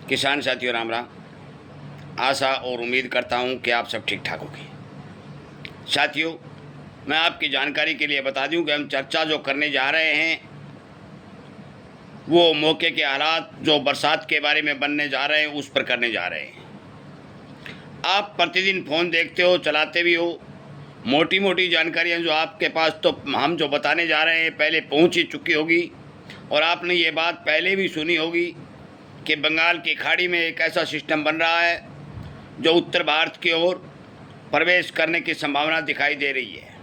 किसान साथियों राम राम। आशा और उम्मीद करता हूं कि आप सब ठीक ठाक होंगे। साथियों, मैं आपकी जानकारी के लिए बता दूं कि हम चर्चा जो करने जा रहे हैं वो मौके के हालात जो बरसात के बारे में बनने जा रहे हैं उस पर करने जा रहे हैं। आप प्रतिदिन फ़ोन देखते हो, चलाते भी हो। मोटी मोटी जानकारियाँ जो आपके पास तो हम जो बताने जा रहे हैं पहले पहुंच ही चुकी होगी और आपने ये बात पहले भी सुनी होगी कि बंगाल की खाड़ी में एक ऐसा सिस्टम बन रहा है जो उत्तर भारत की ओर प्रवेश करने की संभावना दिखाई दे रही है।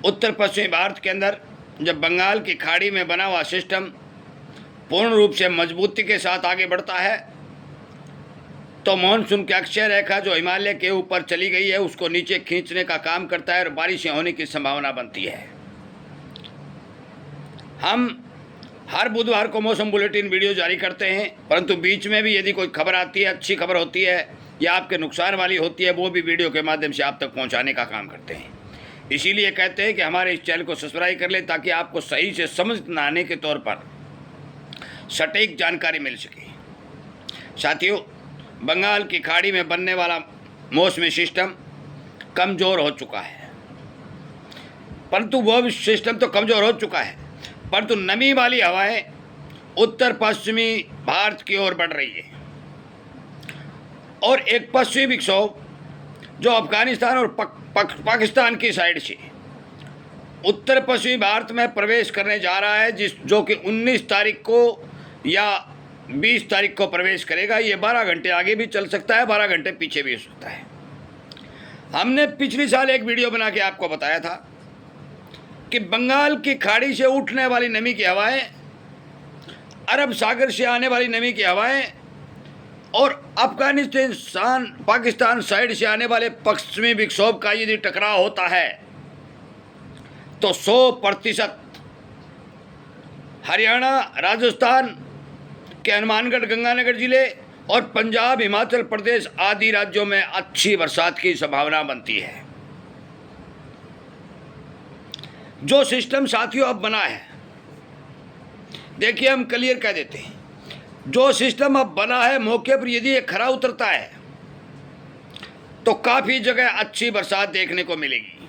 उत्तर पश्चिमी भारत के अंदर जब बंगाल की खाड़ी में बना हुआ सिस्टम पूर्ण रूप से मजबूती के साथ आगे बढ़ता है तो मानसून की अक्षय रेखा जो हिमालय के ऊपर चली गई है उसको नीचे खींचने का काम करता है और बारिशें होने की संभावना बनती है। हम हर बुधवार को मौसम बुलेटिन वीडियो जारी करते हैं, परंतु बीच में भी यदि कोई खबर आती है, अच्छी खबर होती है या आपके नुकसान वाली होती है, वो भी वीडियो के माध्यम से आप तक पहुंचाने का काम करते हैं। इसीलिए कहते हैं कि हमारे इस चैनल को सब्सक्राइब कर लें ताकि आपको सही से समझ न आने के तौर पर सटीक जानकारी मिल सके। साथियों, बंगाल की खाड़ी में बनने वाला मौसमी सिस्टम कमज़ोर हो चुका है, परंतु वह सिस्टम तो कमज़ोर हो चुका है परंतु नमी वाली हवाएं उत्तर पश्चिमी भारत की ओर बढ़ रही है और एक पश्चिमी विक्षोभ जो अफगानिस्तान और पाकिस्तान की साइड से उत्तर पश्चिमी भारत में प्रवेश करने जा रहा है, जो कि 19 तारीख को या 20 तारीख को प्रवेश करेगा। ये 12 घंटे आगे भी चल सकता है, 12 घंटे पीछे भी हो सकता है। हमने पिछले साल एक वीडियो बना के आपको बताया था कि बंगाल की खाड़ी से उठने वाली नमी की हवाएं, अरब सागर से आने वाली नमी की हवाएं और अफगानिस्तान पाकिस्तान साइड से आने वाले पश्चिमी विक्षोभ का यदि टकराव होता है तो 100% हरियाणा, राजस्थान के हनुमानगढ़, गंगानगर जिले और पंजाब, हिमाचल प्रदेश आदि राज्यों में अच्छी बरसात की संभावना बनती है। जो सिस्टम साथियों अब बना है, देखिए हम क्लियर कह देते हैं, जो सिस्टम अब बना है मौके पर यदि ये खरा उतरता है तो काफ़ी जगह अच्छी बरसात देखने को मिलेगी,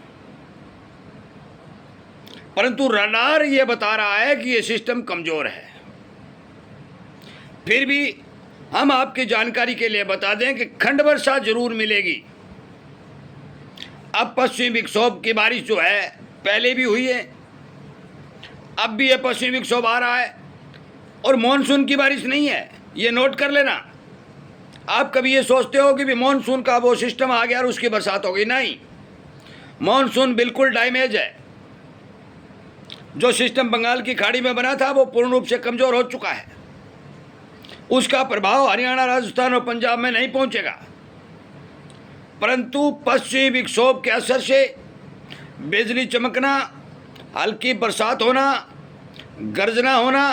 परंतु रडार ये बता रहा है कि ये सिस्टम कमज़ोर है। फिर भी हम आपकी जानकारी के लिए बता दें कि खंड वर्षा जरूर मिलेगी। अब पश्चिमी विक्षोभ की बारिश जो है पहले भी हुई है, अब भी ये पश्चिमी विक्षोभ आ रहा है और मानसून की बारिश नहीं है, ये नोट कर लेना। आप कभी ये सोचते हो कि भी मानसून का वो सिस्टम आ गया और उसकी बरसात हो गई, नहीं। मानसून बिल्कुल डैमेज है। जो सिस्टम बंगाल की खाड़ी में बना था वो पूर्ण रूप से कमज़ोर हो चुका है। उसका प्रभाव हरियाणा, राजस्थान और पंजाब में नहीं पहुंचेगा, परंतु पश्चिमी विक्षोभ के असर से बिजली चमकना, हल्की बरसात होना, गर्जना होना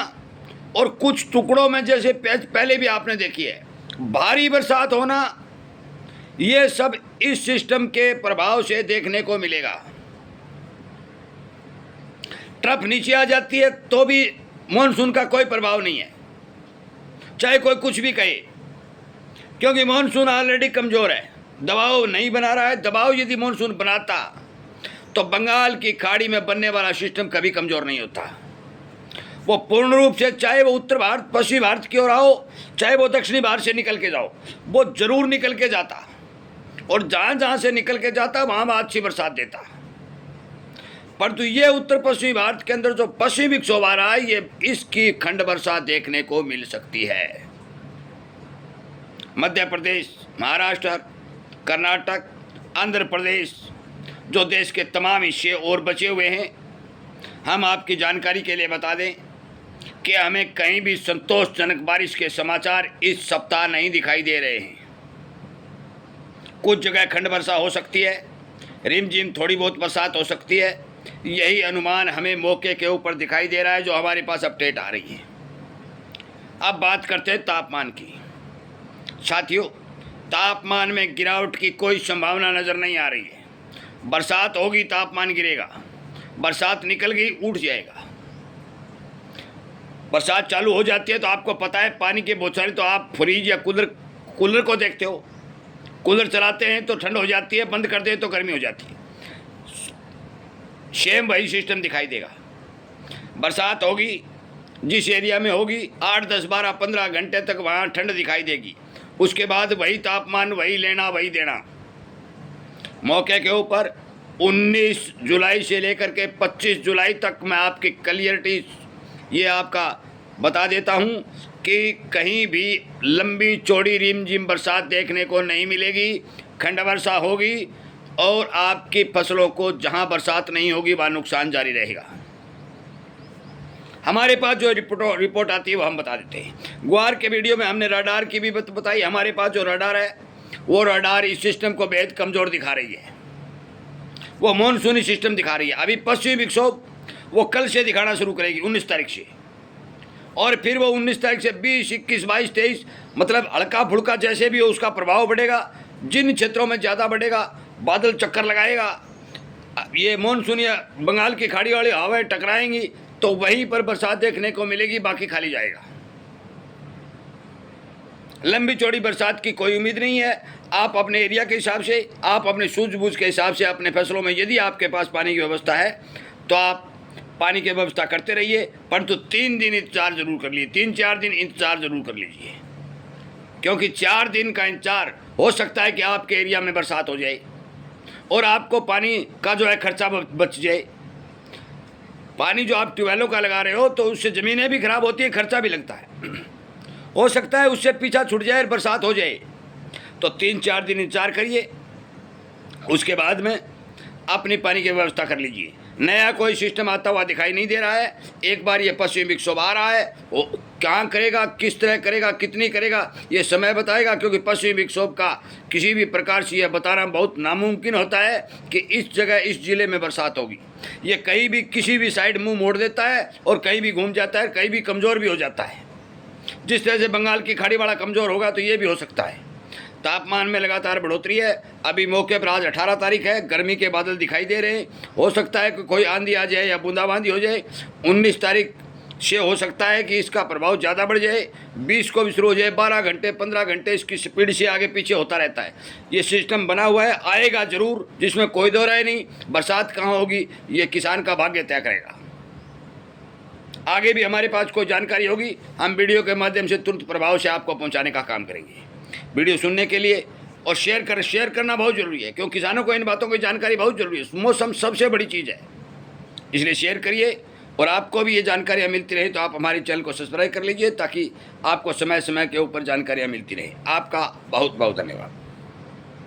और कुछ टुकड़ों में जैसे पहले भी आपने देखी है भारी बरसात होना, ये सब इस सिस्टम के प्रभाव से देखने को मिलेगा। ट्रफ नीचे आ जाती है तो भी मानसून का कोई प्रभाव नहीं है, चाहे कोई कुछ भी कहे, क्योंकि मानसून ऑलरेडी कमज़ोर है, दबाव नहीं बना रहा है। दबाव यदि मानसून बनाता तो बंगाल की खाड़ी में बनने वाला सिस्टम कभी कमज़ोर नहीं होता। वो पूर्ण रूप से, चाहे वो उत्तर भारत, पश्चिमी भारत की ओर आओ, चाहे वो दक्षिणी भारत से निकल के जाओ, वो जरूर निकल के जाता और जहाँ जहाँ से निकल के जाता वहाँ वहाँ अच्छी बरसात देता। परंतु ये उत्तर पश्चिमी भारत के अंदर जो पश्चिमी विक्षोभ आ रहा है, ये इसकी खंड वर्षा देखने को मिल सकती है। मध्य प्रदेश, महाराष्ट्र, कर्नाटक, आंध्र प्रदेश, जो देश के तमाम हिस्से और बचे हुए हैं, हम आपकी जानकारी के लिए बता दें कि हमें कहीं भी संतोषजनक बारिश के समाचार इस सप्ताह नहीं दिखाई दे रहे हैं। कुछ जगह खंड वर्षा हो सकती है, रिमझिम थोड़ी बहुत बरसात हो सकती है, यही अनुमान हमें मौके के ऊपर दिखाई दे रहा है जो हमारे पास अपडेट आ रही है। अब बात करते हैं तापमान की। साथियों, तापमान में गिरावट की कोई संभावना नज़र नहीं आ रही है। बरसात होगी, तापमान गिरेगा, बरसात निकल गई, उठ जाएगा। बरसात चालू हो जाती है तो आपको पता है पानी की बौछारें, तो आप फ्रिज या कूलर को देखते हो। कूलर चलाते हैं तो ठंड हो जाती है, बंद करते हैं तो गर्मी हो जाती है। सेम वही सिस्टम दिखाई देगा। बरसात होगी जिस एरिया में होगी 8, 10, 12, 15 घंटे तक वहाँ ठंड दिखाई देगी। उसके बाद वही तापमान, वही लेना वही देना। मौके के ऊपर 19 जुलाई से लेकर के 25 जुलाई तक मैं आपकी क्लियरिटी ये आपका बता देता हूँ कि कहीं भी लंबी चौड़ी रिमझिम बरसात देखने को नहीं मिलेगी। खंड वर्षा होगी और आपकी फसलों को जहाँ बरसात नहीं होगी वहाँ नुकसान जारी रहेगा। हमारे पास जो रिपोर्ट आती है वो हम बता देते हैं। ग्वार के वीडियो में हमने रडार की भी बताई। हमारे पास जो रडार है वो रडार इस सिस्टम को बेहद कमज़ोर दिखा रही है। वो मानसूनी सिस्टम दिखा रही है। अभी पश्चिमी विक्षोभ वो कल से दिखाना शुरू करेगी 19 तारीख से, और फिर वो 19 तारीख से 20, 21, 22, 23 मतलब हल्का फुल्का जैसे भी हो उसका प्रभाव बढ़ेगा। जिन क्षेत्रों में ज़्यादा बढ़ेगा बादल चक्कर लगाएगा, ये मानसूनी बंगाल की खाड़ी वाली हवाएं टकराएंगी तो वहीं पर बरसात देखने को मिलेगी, बाकी खाली जाएगा। लंबी चौड़ी बरसात की कोई उम्मीद नहीं है। आप अपने एरिया के हिसाब से, आप अपने सूझबूझ के हिसाब से अपने फसलों में यदि आपके पास पानी की व्यवस्था है तो आप पानी की व्यवस्था करते रहिए, परंतु 3 दिन इंतजार जरूर कर लीजिए, 3-4 दिन इंतजार जरूर कर लीजिए, क्योंकि 4 दिन का इंतजार हो सकता है कि आपके एरिया में बरसात हो जाए और आपको पानी का जो है खर्चा बच जाए। पानी जो आप ट्यूबवेलों का लगा रहे हो तो उससे ज़मीनें भी खराब होती है, खर्चा भी लगता है। हो सकता है उससे पीछा छूट जाए, बरसात हो जाए, तो 3-4 दिन इंतजार करिए। उसके बाद में अपनी पानी की व्यवस्था कर लीजिए। नया कोई सिस्टम आता हुआ दिखाई नहीं दे रहा है। एक बार ये पश्चिमी विक्षोभ आ रहा है, वो क्या करेगा, किस तरह करेगा, कितनी करेगा, ये समय बताएगा, क्योंकि पश्चिमी विक्षोभ का किसी भी प्रकार से यह बताना बहुत नामुमकिन होता है कि इस जगह इस ज़िले में बरसात होगी। ये कहीं भी किसी भी साइड मुंह मोड़ देता है और कहीं भी घूम जाता है, कहीं भी कमज़ोर भी हो जाता है। जिस तरह से बंगाल की खाड़ी वाला कमज़ोर होगा तो ये भी हो सकता है। तापमान में लगातार बढ़ोतरी है। अभी मौके पर आज 18 तारीख है, गर्मी के बादल दिखाई दे रहे हैं। हो सकता है कि कोई आंधी आ जाए या बूंदाबांदी हो जाए। 19 तारीख से हो सकता है कि इसका प्रभाव ज़्यादा बढ़ जाए, 20 को भी शुरू हो जाए। 12 घंटे 15 घंटे इसकी स्पीड से आगे पीछे होता रहता है। ये सिस्टम बना हुआ है, आएगा ज़रूर, जिसमें कोई दो राय नहीं। बरसात कहाँ होगी ये किसान का भाग्य तय करेगा। आगे भी हमारे पास कोई जानकारी होगी, हम वीडियो के माध्यम से तुरंत प्रभाव से आपको पहुंचाने का काम करेंगे। वीडियो सुनने के लिए और शेयर करना बहुत ज़रूरी है, क्योंकि किसानों को इन बातों की जानकारी बहुत ज़रूरी है। मौसम सबसे बड़ी चीज़ है, इसलिए शेयर करिए। और आपको भी ये जानकारियाँ मिलती रहे तो आप हमारे चैनल को सब्सक्राइब कर लीजिए, ताकि आपको समय समय के ऊपर जानकारियाँ मिलती रहे। आपका बहुत बहुत धन्यवाद।